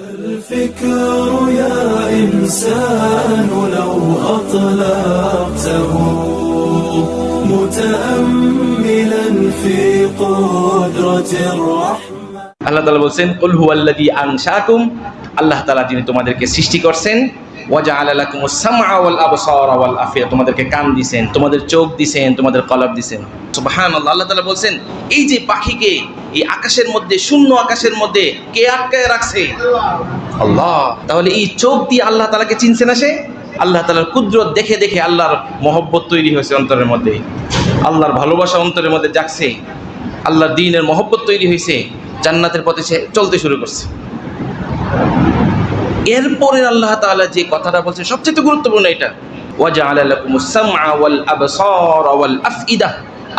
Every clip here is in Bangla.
الفكر يا إنسان لو أطلقته متأملا في قدرة الرحمن আল্লাহ তাআলা বলছেন কুল হুয়াল্লাযী আনশাকুম, আল্লাহ তাআলা যিনি তোমাদেরকে সৃষ্টি করছেন, ওয়া জাআলা লাকুমুস সামআ ওয়াল আবসারা ওয়াল আফিয়া, তোমাদেরকে কান দিবেন, তোমাদের চোখ দিবেন, তোমাদের কলব দিবেন। সুবহানাল্লাহ। আল্লাহ তাআলা বলছেন এই যে পাখিকে এই আকাশের মধ্যে, শূন্য আকাশের মধ্যে কে আটকায় রাখছে? আল্লাহ। তাহলে এই চোখ দিয়ে আল্লাহ তাআলাকে চিনছে না সে? আল্লাহ তাআলার কুদরত দেখে দেখে আল্লাহর মহব্বত তৈরি হয়েছে অন্তরের মধ্যে, আল্লাহর ভালোবাসা অন্তরের মধ্যে জাগছে, আল্লাহর দ্বীনের মহব্বত তৈরি হয়েছে, জান্নাতের পথে সে চলতে শুরু করছে। এরপরে আল্লাহ তাআলা যে কথাটা বলছে সবচেয়ে গুরুত্বপূর্ণ, এটা ওয়া জাআলা লাকুমুস সামআ ওয়াল আবসারা ওয়াল আফইদা,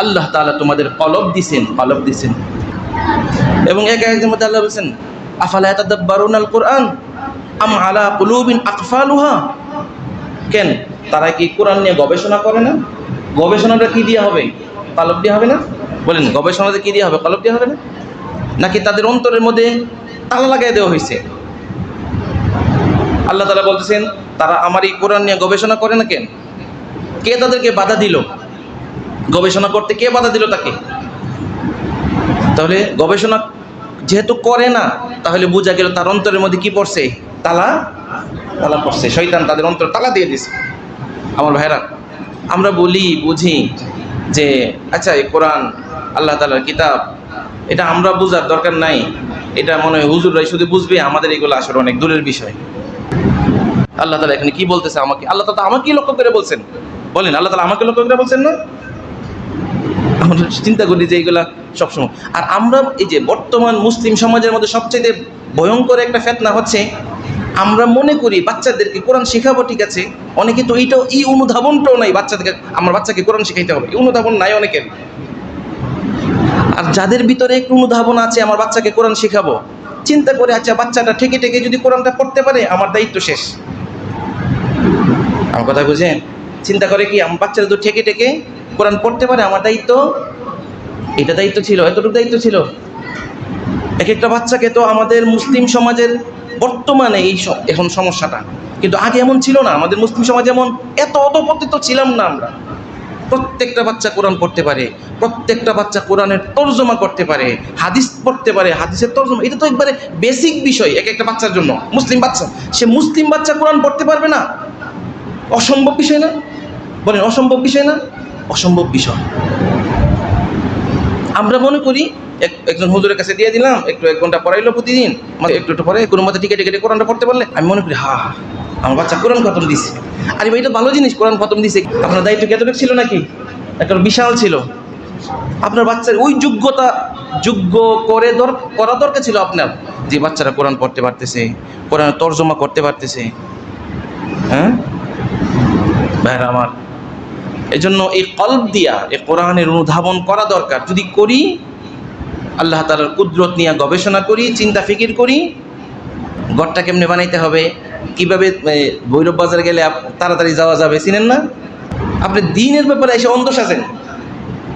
আল্লাহ তাআলা তোমাদের কলব দিবেন, কলব দিবেন। এবং এক আয়াতের মধ্যে আল্লাহ বলেন আফালা ইয়াতাদাব্বারুনাল কুরআন আম আলা কুলুবিন আকফালুহা, কেন তারা কি কোরআন নিয়ে গবেষণা করে না? গবেষণাটা কি দিয়ে হবে? কলব দিয়ে হবে না? বলেন, গবেষণাতে কি দিয়ে হবে? কলব দিয়ে হবে না? নাকি তাদের অন্তরের মধ্যে তালা লাগাই দেওয়া হয়েছে? আল্লাহ তাআলা বলতেছেন তারা আমার এই কোরআন নিয়ে গবেষণা করে না কেন? কে তাদেরকে বাধা দিল গবেষণা করতে? কে বাধা দিল তাকে? তাহলে গবেষণা যেহেতু করে না, তাহলে বোঝা গেল তার অন্তরের মধ্যে কি পড়ছে? তালা তালা পড়ছে। শয়তান তাদের অন্তর তালা দিয়ে দিয়েছে। আমার ভাইরা, আমরা বলি বুঝি যে আচ্ছা এই কোরআন আল্লাহ তাআলার কিতাব, এটা আমরা বোঝার দরকার নাই, এটা মনে হয় হুজুররাই শুধু বুঝবে, আমাদের এগুলো আসলে অনেক দূরের বিষয়। আল্লাহ তাআলা এখানে কি বলতেছে আমাকে? আল্লাহ তাআলা আমাকে লক্ষ্য করে বলছেন। বলেন, আল্লাহ তাআলা আমাকে লক্ষ্য করে বলছেন না? আমরা চিন্তা করি যে এইগুলা সবসময়। আর আমরা এই যে বর্তমান মুসলিম সমাজের মধ্যে সবচেয়ে ভয়ঙ্কর একটা ফিতনা হচ্ছে, আমরা মনে করি বাচ্চাদেরকে কোরআন শেখাবো, ঠিক আছে, অনেকে তো এইটাও, এই অনুধাবনটাও নাই বাচ্চাদেরকে, আমার বাচ্চাকে কোরআন শেখাইতে হবে, এই অনুধাবন নাই অনেকের। আর যাদের ভিতরে একটু অনুধাবন আছে আমার বাচ্চাকে কোরআন শেখাবো, চিন্তা করে আচ্ছা বাচ্চাটা ঠেকে ঠেকে যদি কোরআনটা পড়তে পারে আমার দায়িত্ব শেষ। আমার কথা বুঝেন? চিন্তা করে কি আমার বাচ্চারা তো ঠেকে ঠেকে কোরআন পড়তে পারে, আমার দায়িত্ব, এটা দায়িত্ব ছিল, এতটুকু দায়িত্ব ছিল। এক একটা বাচ্চাকে তো আমাদের মুসলিম সমাজের বর্তমানে এই এখন সমস্যাটা, কিন্তু আগে এমন ছিল না। আমাদের মুসলিম সমাজে এমন এত অধপতিত ছিলাম না আমরা। প্রত্যেকটা বাচ্চা কোরআন পড়তে পারে, প্রত্যেকটা বাচ্চা কোরআনের তর্জমা করতে পারে, হাদিস পড়তে পারে, হাদিসের তর্জমা, এটা তো একবারে বেসিক বিষয় এক একটা বাচ্চার জন্য। মুসলিম বাচ্চা, সে মুসলিম বাচ্চা কোরআন পড়তে পারবে না? অসম্ভব বিষয় না? বলেন, অসম্ভব বিষয় না? অসম্ভব বিষয়। আমরা মনে করি একজন হুজুরের কাছে দিয়ে দিলাম, একটু 1 ঘন্টা পড়াইলো প্রতিদিন, একটু একটু পরে কোনো মতে টিকে টিকে কোরআনটা পড়তে পারলে আমি মনে করি হা আমার বাচ্চা কোরআন খতম দিছে। আরে ভাই, এটা ভালো জিনিস, কোরআন খতম দিছে। আপনার দায়িত্ব কি এতটুকু ছিল নাকি? একটা বিশাল ছিল। আপনার বাচ্চার ওই যোগ্যতা যোগ্য করা দরকার ছিল আপনার, যে বাচ্চারা কোরআন পড়তে পারতেছে, কোরআন তর্জমা করতে পারতেছে। হ্যাঁ ভাইরা আমার, এই জন্য এই কলব দিয়া এই কোরআনের অনুধাবন করা দরকার। যদি করি, আল্লাহ তাআলার কুদরত নিয়ে গবেষণা করি, চিন্তা ফিকির করি, ঘরটা কেমনে বানাইতে হবে, কিভাবে ভৈরব বাজার গেলে তাড়াতাড়ি যাওয়া যাবে, চিনেন না? আপনি দিনের ব্যাপারে এসে অন্ধ সাজেন।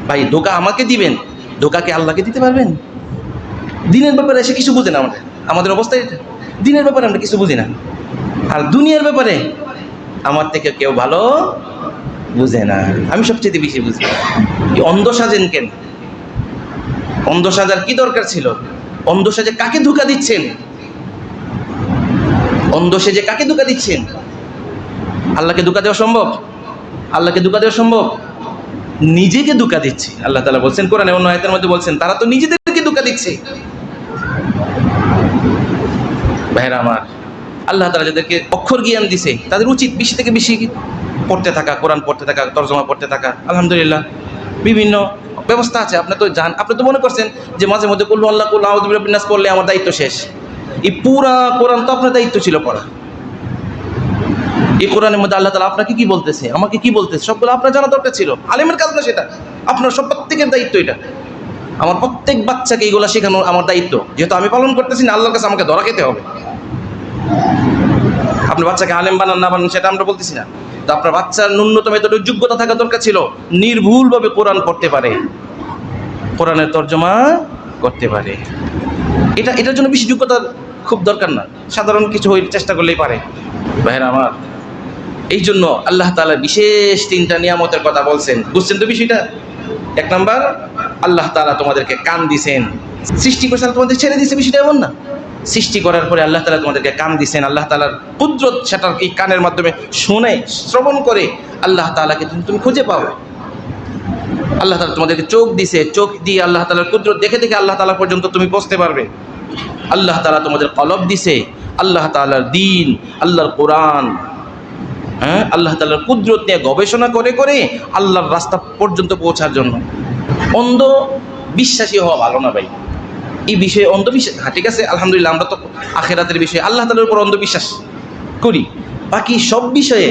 ভাই, ধোকা আমাকে দিবেন, ধোকাকে আল্লাহকে দিতে পারবেন? দিনের ব্যাপারে এসে কিছু বুঝে না। আমাদের অবস্থা এটা, দিনের ব্যাপারে আমরা কিছু বুঝি না, আর দুনিয়ার ব্যাপারে আমার থেকে কেউ ভালো বুঝে না, আমি সবচেয়ে বেশি বুঝি। অন্ধ সাজেন কেন? অন্ধ সাজার কি দরকার ছিল? অন্ধ সাজে কাকে ধোঁকা দিচ্ছেন? অন্ধ সেজে কাকে ধোঁকা দিচ্ছেন? আল্লাহকে ধোঁকা দেওয়া সম্ভব? আল্লাহকে ধোঁকা দেওয়া সম্ভব? নিজেকে ধোঁকা দিচ্ছে। আল্লাহ তাআলা বলছেন কোরআনে অন্য আয়াতের মধ্যে বলছেন তারা তো নিজেদেরকে ধোঁকা দিচ্ছে। ভাইরা আমার, আল্লাহ তাআলা যাদেরকে অক্ষর জ্ঞান দিছে তাদের উচিত বেশি থেকে বেশি পড়তে থাকা, কোরআন পড়তে থাকা, তর্জমা পড়তে থাকা। আলহামদুলিল্লাহ, বিভিন্ন ব্যবস্থা আছে। আপনি তো মনে করছেন যে মাঝে মধ্যে কুল আল্লাহ কুল আউযু বিরাব্বিন নাস পড়লে আমার দায়িত্ব শেষ। এই পুরা কোরআন তো আপনার দায়িত্ব ছিল পড়া। এই কোরআনের মধ্যে আল্লাহ তাআলা আপনাকে কি বলতেছে, আমাকে কি বলতেছে, সবগুলো আপনার জানা দরকার ছিল। আলেমের কাজ না সেটা, আপনার সব প্রত্যেকের দায়িত্ব এটা। আমার প্রত্যেক বাচ্চাকে এইগুলো শেখানো আমার দায়িত্ব, যেহেতু আমি পালন করতেছি না, আল্লাহর কাছে আমাকে ধরা খেতে হবে। আপনার বাচ্চাকে আলেম বানান না বানান সেটা আমরা বলতেছি না, তো আপনার বাচ্চার ন্যূনতম এতটুকু যোগ্যতা থাকা দরকার ছিল, নির্ভুলভাবে কোরআন পড়তে পারে, কোরআনের তর্জমা করতে পারে। এটার জন্য বেশি যোগ্যতার খুব দরকার না, সাধারণ কিছু হয়ে চেষ্টা করলেই পারে। ভাইরা আমার, এই জন্য আল্লাহ তাআলা বিশেষ 3টা নিয়ামতের কথা বলছেন। বুঝছেন তো বিষয়টা? 1 নাম্বার, আল্লাহ তাআলা তোমাদেরকে কান দিছেন। সৃষ্টি করছেন, তোমাদের ছেড়ে দিয়েছে, বিষয়টা এমন না। সৃষ্টি করার পরে আল্লাহ তাআলা তোমাদেরকে কান দিছেন। আল্লাহ তাআলার কুদরত সেটা এই কানের মাধ্যমে শুনে শ্রবণ করে আল্লাহ তাআলাকে তুমি খুঁজে পাও। আল্লাহ তাআলা তোমাদেরকে চোখ দিছে, চোখ দিয়ে আল্লাহ তাআলার কুদরত দেখে দেখে আল্লাহ তাআলা পর্যন্ত তুমি পৌঁছতে পারবে। আল্লাহ তাআলা তোমাদের কলব দিছে, আল্লাহ তাআলার দ্বীন, আল্লাহর কোরআন, আল্লাহ তাআলার কুদরত নিয়ে গবেষণা করে করে আল্লাহর রাস্তা পর্যন্ত পৌঁছার জন্য। অন্ধ বিশ্বাসী হওয়া ভালো না ভাই। এই বিষয়ে অন্ধবিশ্বাস, হ্যাঁ ঠিক আছে, আলহামদুলিল্লাহ আমরা তো আখিরাতের বিষয়ে আল্লাহ তাআলার উপর অন্ধবিশ্বাস করি, বাকি সব বিষয়ে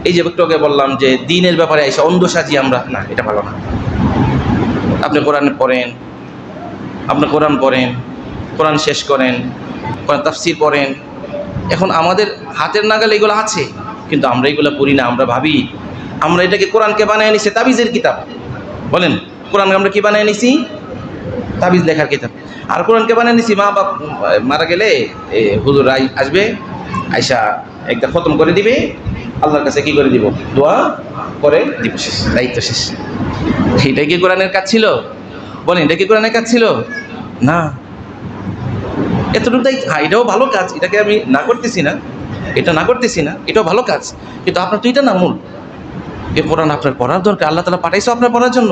এই যে একটু আগে বললাম যে দ্বীনের ব্যাপারে এসে অন্ধ সাজি আমরা, না, এটা ভালো না। আপনি কোরআন পড়েন, কোরআন শেষ করেন, কোরআন তাফসীর পড়েন। এখন আমাদের হাতের নাগালে এগুলো আছে, কিন্তু আমরা এগুলো পড়ি না। আমরা ভাবি আমরা এটাকে কোরআনকে বানিয়ে নিছি তাবিজের কিতাব। বলেন, কোরআনকে আমরা কি বানিয়ে নিছি? তাবিজ লেখার কিতাব। আর কোরআনকে বানিয়ে নিছি মা বাপ মারা গেলে হুজুর আসবে, আয়সা একটা খতম করে দিবে, আল্লাহর কাছে কি করে দিব? দোয়া করে দিব, শেষ, দায়িত্ব শেষ। এইটাই কি কোরআনের কাজ ছিল? বলেন, এটা কি কোরআনের কাজ ছিল? না। এতটুকু দায়িত্ব, হ্যাঁ এটাও ভালো কাজ, এটাকে আমি না করতেছি না, এটাও ভালো কাজ, কিন্তু আপনার তো এটা না মূল। এ কোরআন আপনার পড়ার দরকার। আল্লাহ তাআলা পাঠাইছে আপনার পড়ার জন্য,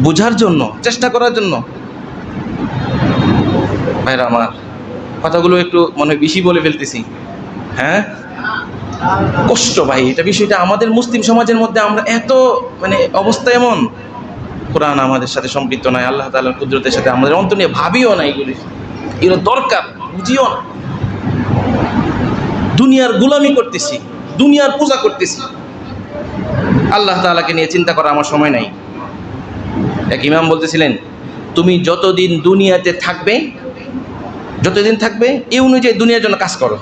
বোঝার জন্য, চেষ্টা করার জন্য। ভাইরা আমার, কথাগুলো একটু মনে হয় বেশি বলে ফেলতেছি, হ্যাঁ কষ্ট ভাই, এটা বিষয়টা আমাদের মুসলিম সমাজের মধ্যে আমরা এত অবস্থা এমন, কোরআন আমাদের সাথে সম্পৃক্ত নয়, আল্লাহ তাআলার কুদরতের সাথে আমাদের অন্তর নিয়ে ভাবিও না, এগুলো দরকার, বুঝিও না। দুনিয়ার গোলামি করতেছি, দুনিয়ার পূজা করতেছি, আল্লাহ তাআলাকে নিয়ে চিন্তা করা আমার সময় নাই। এক ইমাম বলতেছিলেন, তুমি যতদিন দুনিয়াতে থাকবে এই অনুযায়ী দুনিয়ার জন্য কাজ করো,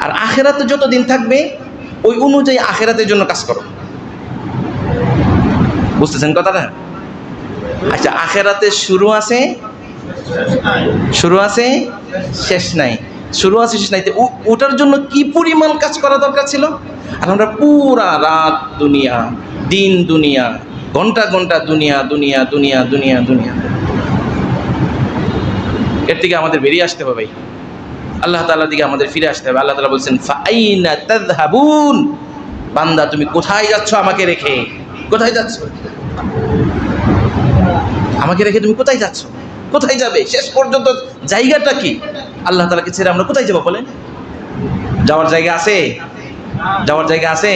আর আখিরাতে যতদিন থাকবে ওই অনুযায়ী আখিরাতের জন্য কাজ করো। বুঝতেছেন কথাটা? আচ্ছা, আখিরাতে শুরু আছে শেষ নাই, ওটার জন্য কি পরিমাণ কাজ করা দরকার ছিল। আর আমরা পুরা রাত দুনিয়া, দিন দুনিয়া, ঘন্টা ঘন্টা দুনিয়া, এর থেকে আমাদের বেরিয়ে আসতে হবে ভাই। আল্লাহ তাআলার দিকে আমাদের ফিরে আসতে হবে। আল্লাহ তাআলা বলছেন, ফাআইনা তাযহাবুন, বান্দা তুমি কোথায় যাচ্ছ আমাকে রেখে? কোথায় যাচ্ছ আমাকে রেখে? তুমি কোথায় যাচ্ছ? কোথায় যাবে? শেষ পর্যন্ত জায়গাটা কি? আল্লাহ তাআলাকে ছেড়ে আমরা কোথায় যাবো বলেন? যাওয়ার জায়গা আছে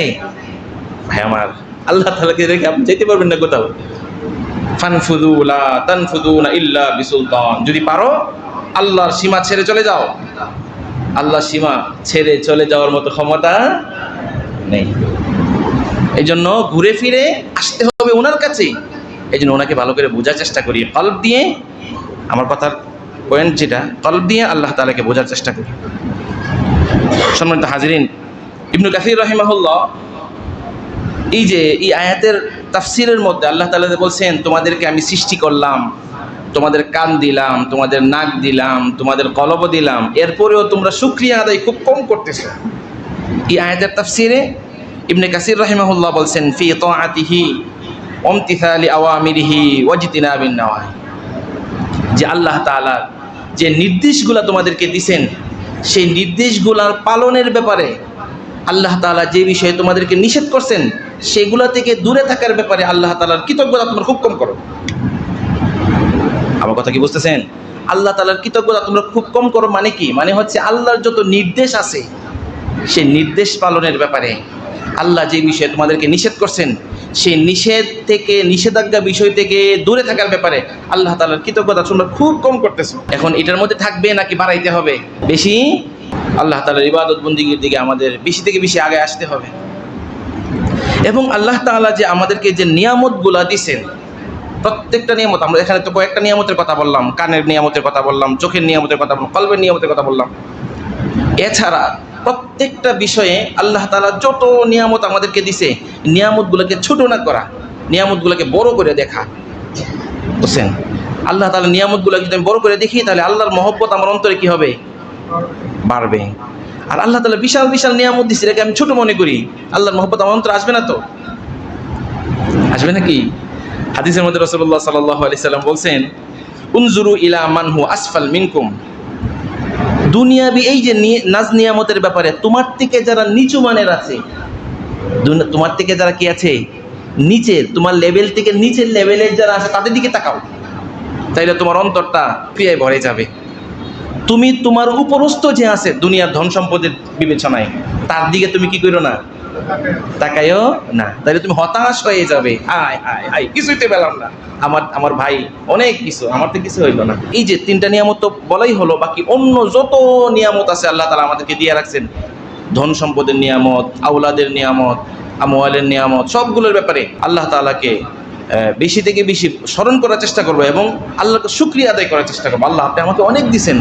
ভাই আমার? আল্লাহ তাআলাকে রেখে আপনি যেতে পারবেন না কোথাও। ফানফুযু লা তানফুযুনা ইল্লা বিসুলতান, যদি পারো আল্লাহর সীমা ছেড়ে চলে যাও। আল্লাহর সীমা ছেড়ে চলে যাওয়ার মতো ক্ষমতা নেই। এই জন্য ঘুরে ফিরে আসতে হবে ওনার কাছে। এই জন্য ওনাকে ভালো করে বোঝার চেষ্টা করি, কলব দিয়ে। আমার কথার পয়েন্ট যেটা, কলব দিয়ে আল্লাহ তাআলাকে বোঝার চেষ্টা করি। সম্মানিত হাজিরিন, ইবনে কাসির রাহিমাহুল্লাহ এই আয়াতের তাফসিরের মধ্যে আল্লাহ তাআলা বলছেন, তোমাদেরকে আমি সৃষ্টি করলাম, তোমাদের কান দিলাম, তোমাদের নাক দিলাম, তোমাদের কলব দিলাম, এরপরেও তোমরা শুকরিয়া আদায় খুব কম করতেছো। এই আয়াতের তাফসিরে ইবনে কাসির রাহিমাহুল্লাহ বলছেন, ফি তাআতিহি ওয়ামতিসালি আওয়ামিরিহি ওয়াজতিনাবিন নাওয়াহি, যে আল্লাহ তাআলা যে নির্দেশগুলো তোমাদেরকে দিবেন, সেই নির্দেশগুলোর পালনের ব্যাপারে আল্লাহ তাআলা যে বিষয়ে তোমাদেরকে নিষেধ করছেন সেগুলো থেকে দূরে থাকার ব্যাপারে আল্লাহ তাআলার কৃতজ্ঞতা তোমরা খুব কম করো। আমার কথা কি বুঝতেছেন? আল্লাহ তাআলার কৃতজ্ঞতা তোমরা খুব কম করো মানে কি? মানে হচ্ছে আল্লাহর যত নির্দেশ আছে সেই নির্দেশ পালনের ব্যাপারে, আল্লাহ যে বিষয়ে তোমাদেরকে নিষেধ করছেন সেই নিষেধাজ্ঞা বিষয় থেকে দূরে থাকার ব্যাপারে আল্লাহ তাআলার কৃতজ্ঞতা তোমরা খুব কম করতেছো। এখন এটার মধ্যে থাকবে নাকি বাড়াইতে হবে? বেশি আল্লাহ তাআলার ইবাদত বন্দেগীর দিকে আমাদের বেশি থেকে বেশি আগে আসতে হবে। এবং আল্লাহ তাআলা যে আমাদেরকে যে নিয়ামতগুলা দিয়েছেন, প্রত্যেকটা নিয়ামত, আমরা এখানে তো কয়েকটা নিয়ামতের কথা বললাম, কানের নিয়ামতের কথা বললাম, চোখের নিয়ামতের কথা বললাম, কলবের নিয়ামতের কথা বললাম। এছাড়া প্রত্যেকটা বিষয়ে আল্লাহ তাআলা যত নিয়ামত আমাদেরকে দিছে, নিয়ামতগুলোকে ছোট না করা, নিয়ামতগুলোকে বড় করে দেখা। বুঝছেন? আল্লাহ তাআলা নিয়ামতগুলো যদি আমি বড় করে দেখি, তাহলে আল্লাহর মহব্বত আমার অন্তরে কি হবে? বাড়বে। আর আল্লাহ তাআলা বিশাল বিশাল নিয়ামত দিচ্ছে, এটাকে আমি ছোট মনে করি, আল্লাহর মহব্বত আমার অন্তরে আসবে না তো? আসবে নাকি? হাদিসের মধ্যে রাসূলুল্লাহ সাল্লাল্লাহু আলাইহি সাল্লাম বলছেন, উনজুরু ইলা মান হু আসফাল মিনকুম, দুনিয়াবি এই যে নাজ নিয়ামতের ব্যাপারে তোমার থেকে যারা নিচু মানের আছে, তোমার থেকে যারা কি আছে নিচের, তোমার লেভেল থেকে নিচের লেভেলের যারা আছে তাদের দিকে তাকাও, তাইলে তোমার অন্তরটা ক্রিয়ায় ভরে যাবে। তুমি তোমার উপরস্থ যে আছে দুনিয়ার ধন সম্পদের বিবেচনায়, তার দিকে তুমি কি করো না, তাকায়ও না, তাইলে তুমি হতাশ হয়ে যাবে। আয় আয় আয়, কিছুই তো পেলাম না, আমার ভাই অনেক কিছু, আমার তো কিছু হইলো না। এই যে তিনটা নিয়ামত তো বলাই হলো, বাকি অন্য যত নিয়ামত আছে আল্লাহ তাআলা আমাদেরকে দিয়ে রাখছেন, ধন সম্পদের নিয়ামত, আওলাদের নিয়ামত, আমওয়ালের নিয়ামত, সবগুলোর ব্যাপারে আল্লাহ তাআলাকে বেশি থেকে বেশি স্মরণ করার চেষ্টা করবো এবং আল্লাহকে শুকরিয়া আদায় করার চেষ্টা করবো। আল্লাহ আপনি আমাকে অনেক দিছেন,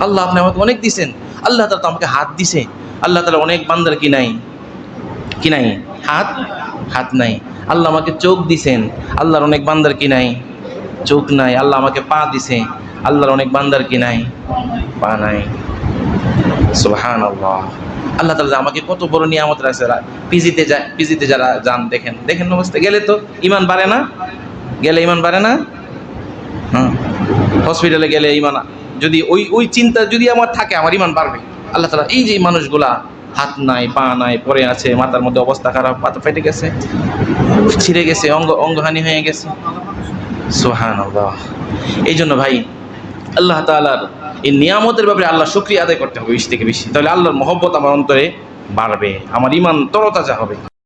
আল্লাহ আপনি আমাকে অনেক দিছেন, আল্লাহ তাআলা তো আমাকে হাত দিছে, আল্লাহ তাআলা অনেক বান্দার কি নাই, কি নাই, হাত নাই। আল্লাহ আমাকে চোখ দিছেন, আল্লাহর অনেক বান্দার কি নাই, চোখ নাই। আল্লাহ আমাকে পা দিছে, আল্লাহর অনেক বান্দার কি নাই, পা নাই। সুবহানাল্লাহ। আল্লাহ তাআলা আমাকে কত বড় নিয়ামত রাখছে। পিজিতে যারা যান, দেখেন অবস্থা, গেলে তো ইমান বাড়ে না, গেলে ইমান বাড়ে না। হসপিটালে গেলে ইমান, যদি ওই চিন্তা যদি আমার থাকে, আমার ইমান বাড়বে। আল্লাহ তাআলা এই যে মানুষগুলা হাত নাই, পা নাই, পড়ে আছে, মাথার মধ্যে অবস্থা খারাপ, মাথা ফেটে গেছে, ছিঁড়ে গেছে, অঙ্গহানি হয়ে গেছে। সুবহানাল্লাহ। এই জন্য ভাই আল্লাহ তাআলার এই নিয়ামতের ব্যাপারে আল্লাহ শুকরিয়া আদায় করতে হবে বেশি থেকে বেশি, তাহলে আল্লাহর মহব্বত আমার অন্তরে বাড়বে, আমার ইমান তরতাজা হবে।